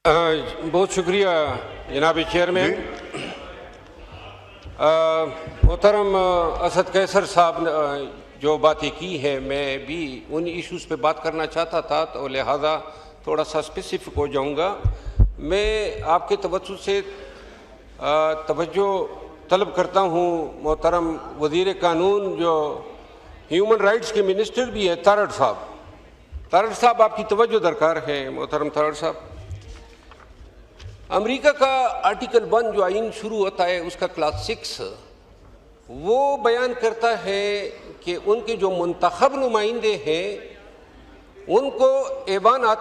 बहुत शुक्रिया जनाब चेयरमैन। मोहतरम असद कैसर साहब ने जो बातें की हैं, मैं भी उन इश्यूज़ पे बात करना चाहता था, तो लिहाजा थोड़ा सा स्पेसिफिक हो जाऊंगा। मैं आपके तवज्जो से तवज्जो तलब करता हूँ मोहतरम वज़ीर कानून जो ह्यूमन राइट्स के मिनिस्टर भी हैं, तारड़ साहब आपकी तवज्जो दरकार है। मोहतरम तारड़ साहब, अमेरिका का आर्टिकल 1 जो आइन शुरू होता है उसका क्लास 6 वो बयान करता है कि उनके जो मुंतखब नुमाइंदे हैं उनको ऐवान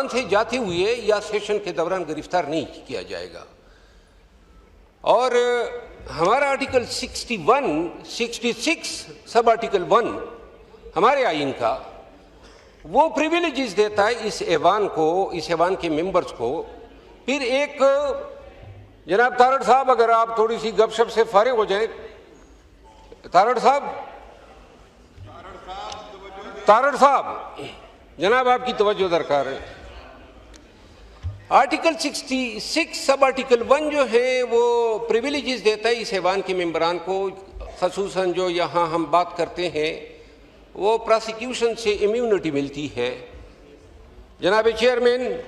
से जाते हुए या सेशन के दौरान गिरफ्तार नहीं किया जाएगा। और हमारा आर्टिकल 66 सब आर्टिकल 1 हमारे आइन का वो प्रिविलेजेस देता है इस ऐवान के मेंबर्स को। फिर एक जनाब तारड़ साहब, अगर आप थोड़ी सी गपशप से फारिग हो जाएं। तारड़ साहब जनाब आपकी तवज्जो दरकार है। आर्टिकल 66 सब आर्टिकल 1 जो है वो प्रिविलेजेस देता है इस ऐवान के मेंबरान को, खसूसन जो यहाँ हम बात करते हैं वो प्रोसिक्यूशन से इम्यूनिटी मिलती है। जनाब चेयरमैन,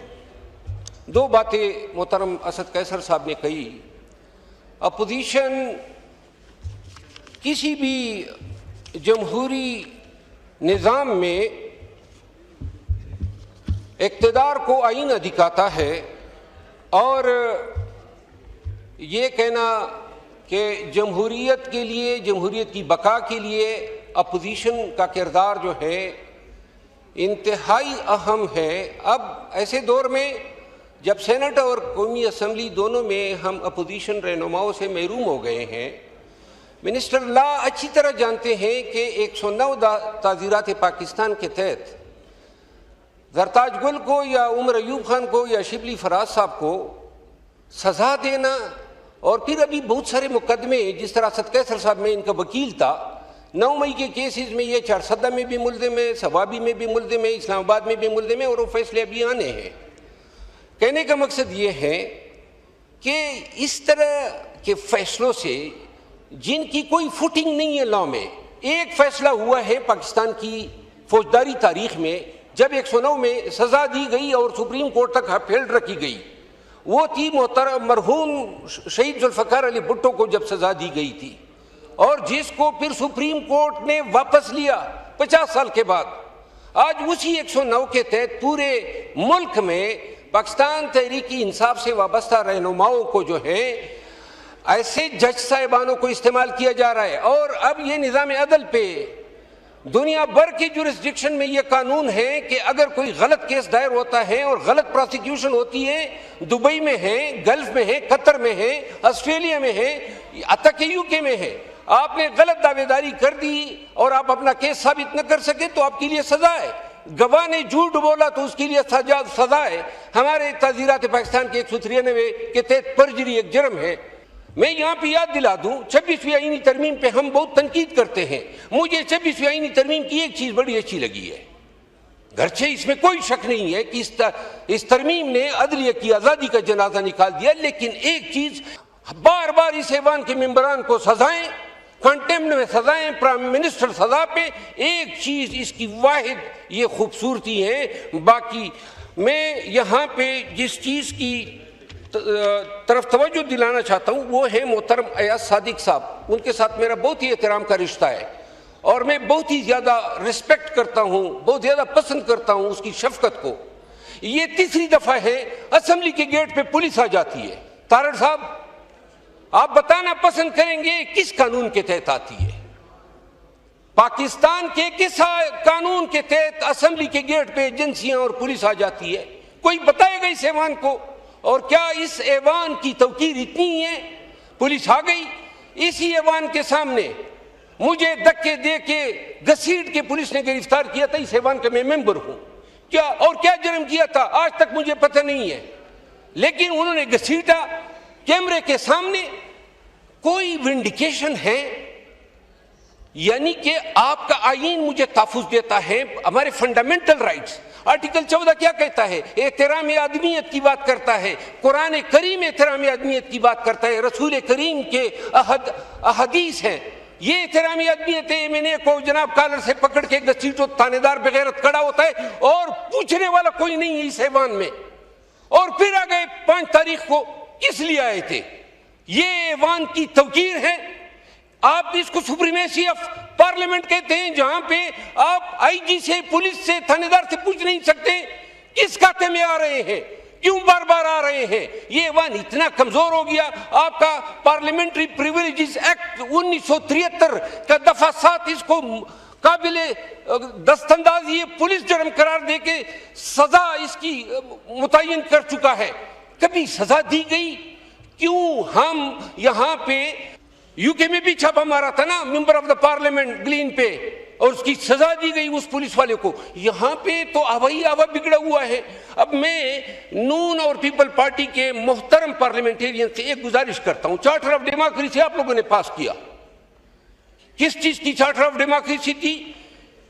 2 बातें मोहतरम असद कैसर साहब ने कही। अपोजिशन किसी भी जमहूरी निज़ाम में इक़्तिदार को आईना दिखाता है, और ये कहना कि जमहूरियत के लिए, जमहूरियत की बका के लिए अपोजिशन का किरदार जो है इंतहाई अहम है। अब ऐसे दौर में जब सेनेट और कौमी असम्बली दोनों में हम अपोजिशन रहनुमाओं से महरूम हो गए हैं, मिनिस्टर ला अच्छी तरह जानते हैं कि 109 ताज़ीरात पाकिस्तान के तहत ज़रताज गुल को या उमर अयूब खान को या शिबली फराज साहब को सज़ा देना, और फिर अभी बहुत सारे मुकदमे, जिस तरह असद कैसर साहब में इनका वकील था, 9 मई के केसेस में ये चारसदा में भी मुल्ज़िम है, सवाबी में भी मुल्ज़िम है, इस्लामाबाद में भी मुल्ज़िम है, और वो फैसले अभी आने हैं। कहने का मकसद ये है कि इस तरह के फैसलों से जिनकी कोई फुटिंग नहीं है लॉ में, एक फैसला हुआ है पाकिस्तान की फौजदारी तारीख में जब 109 में सज़ा दी गई और सुप्रीम कोर्ट तक अपील रखी गई, वो थी मरहूम शहीद जुल्फ़िकार अली भुट्टो को जब सज़ा दी गई थी, और जिसको फिर सुप्रीम कोर्ट ने वापस लिया 50 साल के बाद। आज उसी 109 के तहत पूरे मुल्क में पाकिस्तान तहरीकी इंसाफ से वाबस्ता रहनुमाओं को जो है ऐसे जज साहिबानों को इस्तेमाल किया जा रहा है। और अब ये निज़ाम अदल पे दुनिया भर की जुरिस्डिक्शन में ये कानून है कि अगर कोई गलत केस दायर होता है और गलत प्रोसिक्यूशन होती है, दुबई में है, गल्फ में है, कतर में है, ऑस्ट्रेलिया में है, अतक यूके में है, आपने गलत दावेदारी कर दी और आप अपना केस साबित न कर सके तो आपके लिए सजा है। गवाह ने झूठ बोला तो उसके लिए सजा है। हमारे ताज़ीरात पाकिस्तान के 193 के तहत परजरी एक जुर्म है। मैं यहाँ पे याद दिला दूं, 26वीं आईनी तरमीम पे हम बहुत तनकीद करते हैं। मुझे 26वीं आईनी तरमीम की एक चीज़ बड़ी अच्छी लगी है, गरचे इसमें कोई शक नहीं है कि इस तरमीम ने अदलिया की आज़ादी का जनाजा निकाल दिया, लेकिन एक चीज़, बार बार इस ऐवान के मेंबरान को सजाएं, कंटेम्प्ट में सजाएं, प्राइम मिनिस्टर सजा पे, एक चीज़ इसकी वाहिद ये खूबसूरती है। बाकी मैं यहाँ पे जिस चीज़ की तरफ तवज्जो दिलाना चाहता हूँ वो है मोहतरम अयाज सादिक साहब। उनके साथ मेरा बहुत ही एहतराम का रिश्ता है और मैं बहुत ही ज़्यादा रिस्पेक्ट करता हूँ, बहुत ज़्यादा पसंद करता हूँ उसकी शफकत को। ये तीसरी दफ़ा है असम्बली के गेट पे पुलिस आ जाती है। तारड़ साहब, आप बताना पसंद करेंगे किस कानून के तहत आती है? पाकिस्तान के किस कानून के तहत असम्बली के गेट पे एजेंसियां और पुलिस आ जाती है? कोई बताएगा इस ऐवान को? और क्या इस ऐवान की तवकीर इतनी है? पुलिस आ गई इसी ऐवान के सामने, मुझे धक्के दे के घसीट के पुलिस ने गिरफ्तार किया था। इस ऐवान का मैं मेंबर हूं। क्या और क्या जुर्म किया था आज तक मुझे पता नहीं है, लेकिन उन्होंने घसीटा कैमरे के सामने। कोई विंडिकेशन है? यानी कि आपका आईन मुझे तहफ़्फ़ुज़ देता है, हमारे फंडामेंटल राइट्स, आर्टिकल 14 क्या कहता है? एहतराम आदमियत की बात करता है। कुरान करीम एहतराम आदमियत की बात करता है। रसूल करीम के अहदीस हैं। ये एहतराम आदमियत है। मैंने को जनाब कॉलर से पकड़ के घसीटो, थानेदार बेगैरत खड़ा होता है और पूछने वाला कोई नहीं है इस ऐवान में। और फिर आ गए 5 तारीख को, किस लिए आए थे? ये ऐवान की तवकीर है। आप इसको सुप्रीमेसी ऑफ पार्लियामेंट कहते हैं, जहां पे आप आईजी से, पुलिस से, थानेदार से पूछ नहीं सकते किस खाते में आ रहे हैं, क्यों बार बार आ रहे हैं। ये ऐवान इतना कमजोर हो गया। आपका पार्लियामेंट्री प्रिविलेजेस एक्ट 1973 का दफा 7 इसको काबिले दस्तंदाज ये पुलिस जुर्म करार दे के सजा इसकी मुतय्यन कर चुका है। कभी सजा दी गई? क्यों हम यहाँ पे यूके में भी छापा मारा था ना, मेंबर ऑफ द पार्लियामेंट ग्लीन पे, और उसकी सजा दी गई उस पुलिस वाले को। यहाँ पे तो आवा बिगड़ा हुआ है। अब मैं नून और पीपल पार्टी के मोहतरम पार्लियामेंटेरियन से एक गुजारिश करता हूँ। चार्टर ऑफ डेमोक्रेसी आप लोगों ने पास किया। किस चीज की चार्टर ऑफ डेमोक्रेसी थी?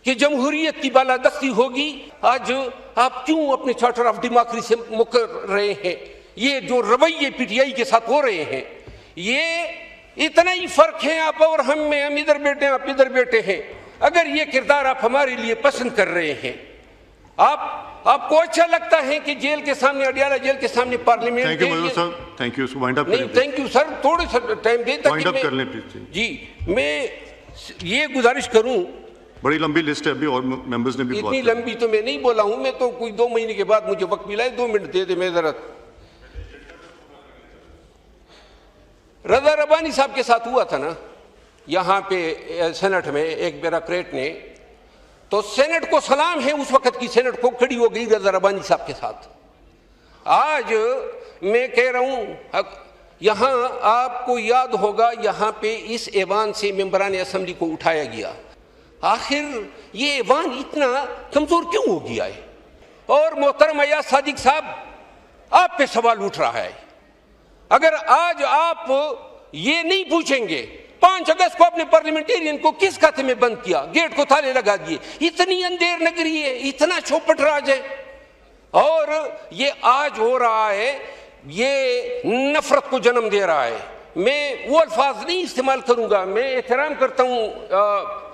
कि जमहूरियत की बालादस्ती होगी। आज आप क्यों अपने चार्टर ऑफ डेमोक्रेसी से मुकर रहे हैं? ये जो रवैये पीटीआई के साथ हो रहे हैं, ये इतना ही फर्क है आप और हम में। हम इधर बैठे हैं, आप इधर बैठे हैं। अगर ये किरदार आप हमारे लिए पसंद कर रहे हैं, आपको अच्छा लगता है कि जेल के सामने, अडियाला जेल के सामने parliament. Thank you sir, thank you. Wind up नहीं, थैंक यू सर, थोड़े सा टाइम दे वाइंड अप कर लें प्लीज। जी, मैं ये गुजारिश करूं। बड़ी लंबी लिस्ट है अभी, और मेंबर्स ने भी इतनी लंबी तो मैं नहीं बोला हूं। मैं तो कोई 2 महीने के बाद मुझे वक्त मिला है, 2 मिनट दे दे। मैं जरा रजा रबानी साहब के साथ हुआ था ना यहाँ पे सेनेट में, एक ब्यूरोक्रेट ने, तो सेनेट को सलाम है, उस वक्त की सेनेट को खड़ी हो गई रजा रबानी साहब के साथ। आज मैं कह रहा हूँ, यहाँ आपको याद होगा, यहाँ पे इस ऐवान से मेंबरान असेंबली को उठाया गया। आखिर ये ऐवान इतना कमजोर क्यों हो गया है? और मोहतरम अयाज सादिक साहब, आप पे सवाल उठ रहा है। अगर आज आप ये नहीं पूछेंगे, 5 अगस्त को अपने पार्लियामेंटेरियन को किस खाते में बंद किया, गेट को ताले लगा दिए। इतनी अंधेर नगरी है, इतना चौपट राज है, और ये आज हो रहा है, ये नफरत को जन्म दे रहा है। मैं वो अल्फाज नहीं इस्तेमाल करूंगा। मैं एहतराम करता हूँ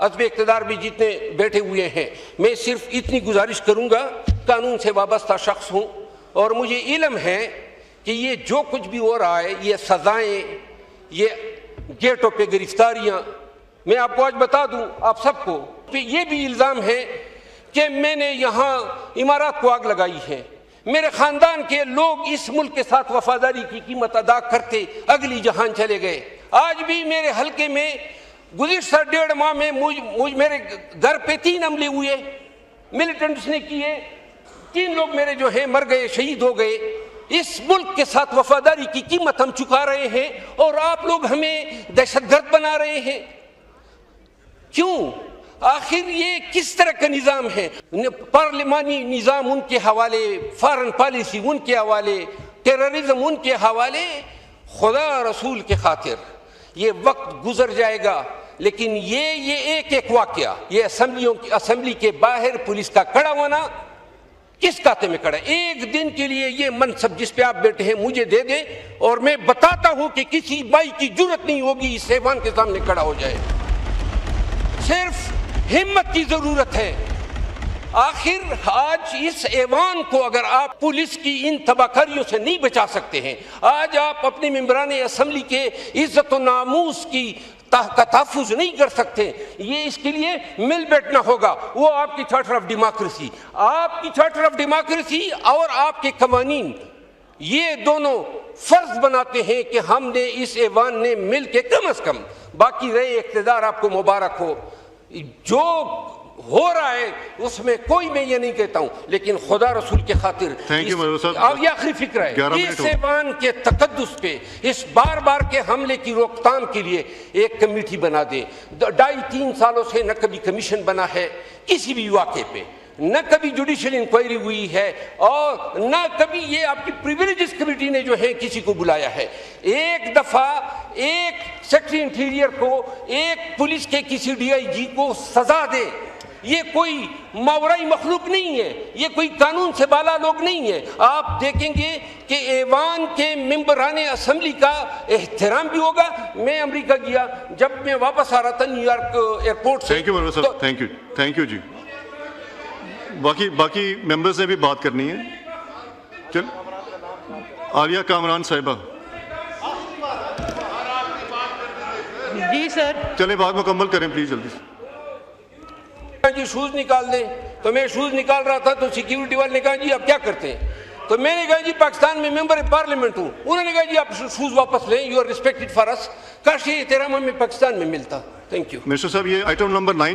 अज़्ब इक़्तिदार भी जितने बैठे हुए हैं। मैं सिर्फ इतनी गुजारिश करूंगा, कानून से वाबस्ता शख्स हूँ और मुझे इल्म है कि ये जो कुछ भी हो रहा है, ये सजाएं, ये गेटों पे गिरफ्तारियां, मैं आपको आज बता दूं आप सबको, ये भी इल्ज़ाम है कि मैंने यहाँ इमारत को आग लगाई है। मेरे ख़ानदान के लोग इस मुल्क के साथ वफादारी की कीमत अदा करते अगली जहान चले गए। आज भी मेरे हल्के में गुज़िश्ता 1.5 माह में मेरे घर पे 3 हमले हुए, मिलिटेंट्स ने किए। 3 लोग मेरे जो हैं मर गए, शहीद हो गए। इस मुल्क के साथ वफादारी की कीमत हम चुका रहे हैं और आप लोग हमें दहशतगर्द बना रहे हैं। क्यों? आखिर ये किस तरह का निज़ाम है? पार्लिमानी निज़ाम उनके हवाले, फॉरेन पॉलिसी उनके हवाले, टेररिज्म उनके हवाले। खुदा रसूल के खातिर ये वक्त गुजर जाएगा, लेकिन ये एक वाकया, ये असेंबली के बाहर पुलिस का खड़ा होना किस खाते में खड़ा है? एक दिन के लिए ये मनसब जिस पे आप बैठे हैं मुझे दे दें और मैं बताता हूं कि किसी भाई की जरूरत नहीं होगी इस ऐवान के सामने खड़ा हो जाए। सिर्फ हिम्मत की जरूरत है। आखिर आज इस ऐवान को अगर आप पुलिस की इन तबाहकारियों से नहीं बचा सकते हैं, आज आप अपने मेंबरान असेंबली के इज्जत और नामूस की का तहफ़्फ़ुज़ नहीं कर सकते, ये इसके लिए मिल बैठना होगा। वो आपकी चार्टर ऑफ डेमोक्रेसी, आपकी चार्टर ऑफ डेमोक्रेसी और आपके कवानीन, ये दोनों फर्ज बनाते हैं कि हमने इस ऐवान ने मिल के कम अज़ कम, बाकी रहे इक़्तिदार आपको मुबारक हो, जो हो रहा है उसमें कोई मैं ये नहीं कहता हूं, लेकिन खुदा रसूल के खातिर अब ये आखिरी फिक्र है, इस ऐवान के तकद्दुस पे इस बार बार के हमले की रोकथाम के लिए एक कमेटी बना दे। 2.5-3 सालों से न कभी कमीशन बना है किसी भी वाक़े पे, न कभी जुडिशियल इंक्वायरी हुई है और न कभी ये आपकी प्रिविलेजेस कमेटी ने जो है किसी को बुलाया है। एक दफा एक सेक्रेटरी इंटीरियर को, एक पुलिस के किसी DIG को सजा दे, ये कोई मावराई मखलूक नहीं है, ये कोई कानून से बाला लोग नहीं है। आप देखेंगे कि ऐवान के मेंबरान असम्बली का एहतराम भी होगा। मैं अमेरिका गया, जब मैं वापस आ रहा था न्यूयॉर्क एयरपोर्ट से, थैंक यू मनोहर साहब, थैंक यू जी। बाकी मेंबर्स ने भी बात करनी है। चल, आलिया कामरान साहिबा, जी सर। चले बात मुकम्मल करें प्लीज जल्दी से। जी शूज निकाल दें, तो मैं शूज निकाल रहा था तो सिक्योरिटी वाले ने कहा जी आप क्या करते हैं, तो मैंने कहा जी पाकिस्तान में मेंबर पार्लियामेंट हूं। उन्होंने कहा जी आप शूज वापस लें, you are respected for us. काश ये एहतराम हमें पाकिस्तान में मिलता। थैंक यू मिनिस्टर साहब, ये आइटम नंबर 9